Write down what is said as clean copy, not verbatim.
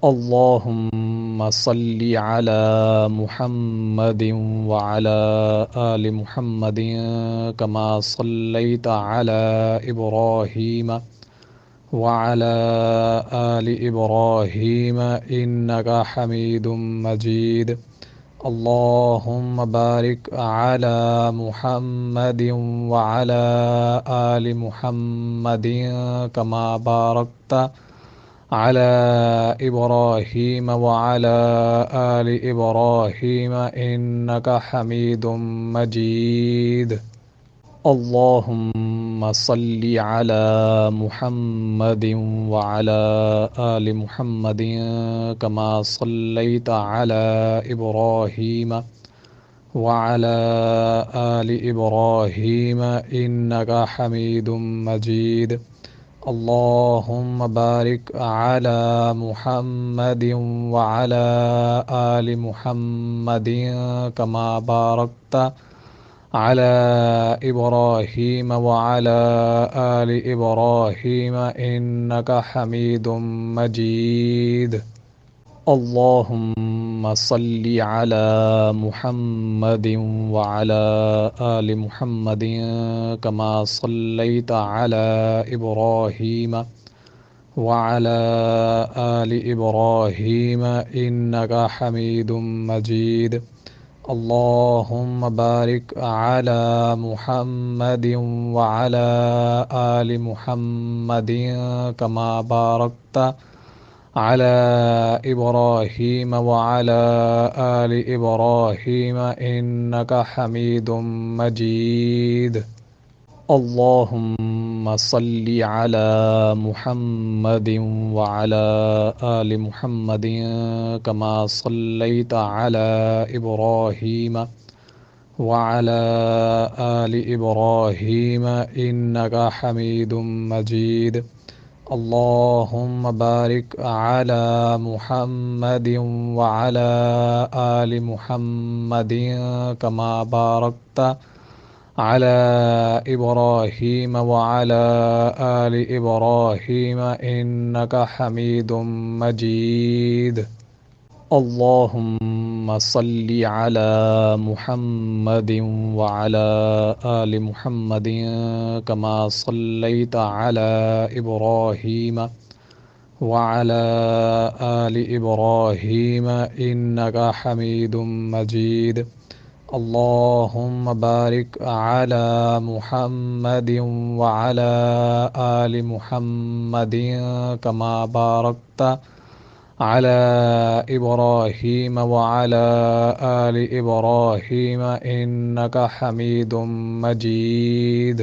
अल्लाहुम्मा सल्लि अला मुहम्मदिन व अला आलि मुहम्मदिन कमा सल्लैता अला इब्राहीम व अला आलि इब्राहीम इन्नका हमीदुम मजीद। अल्लाहुम्मा बारिक अला मुहम्मदिन व अला आलि मुहम्मदिन कमा बारकता अला इब्राहीम व अला आलि इब्राहीम इन्नका हमीदुम मजीद। अल्लाहुम्मा सल्लि अला मुहम्मदिन व अला आलि मुहम्मदिन कमा सल्लैता अला इब्राहीम व अला आलि इब्राहीम इन्नका हमीदुम मजीद। अल्लाहुम्मा बारिक अला मुहम्मदिन व अला आलि मुहम्मदिन कमा बारकता अला इब्राहीम व अला आलि इब्राहीम इन्नका हमीदुम मजीद। अल्लाहुम्मा सल्लि अला मुहम्मदिन व अला आलि मुहम्मदिन कमा सल्लैता अला इब्राहीम व अला आलि इब्राहीम इन्नका हमीदुम मजीद। अल्लाहुम्मा बारिक अला मुहम्मदिन व अला आलि मुहम्मदिन कमा बारकता अला इब्राहीम व अला आलि इब्राहीम इन्नका हमीदुम मजीद। अल्लाहुम्मा सल्लि अला मुहम्मदिन व अला आलि मुहम्मदिन कमा सल्लैता अला इब्राहीम व अला आलि इब्राहीम इन्नका हमीदुम मजीद। अल्लाहुम्मा बारिक अला मुहम्मदिन व अला आलि मुहम्मदिन कमा बारकता अला इब्राहीम व अला आलि इब्राहीम इन्नका हमीदुम मजीद। अल्लाहुम्मा सल्लि अला मुहम्मदिन व अला आलि मुहम्मदिन कमा सल्लैता अला इब्राहीम व अला आलि इब्राहीम इन्नका हमीदुम मजीद। अल्लाहुम्मा बारिक अला मुहम्मदिन व अला आलि मुहम्मदिन कमा बारकता अला इब्राहीम व अला आलि इब्राहीम इन्नका हमीदुम मजीद।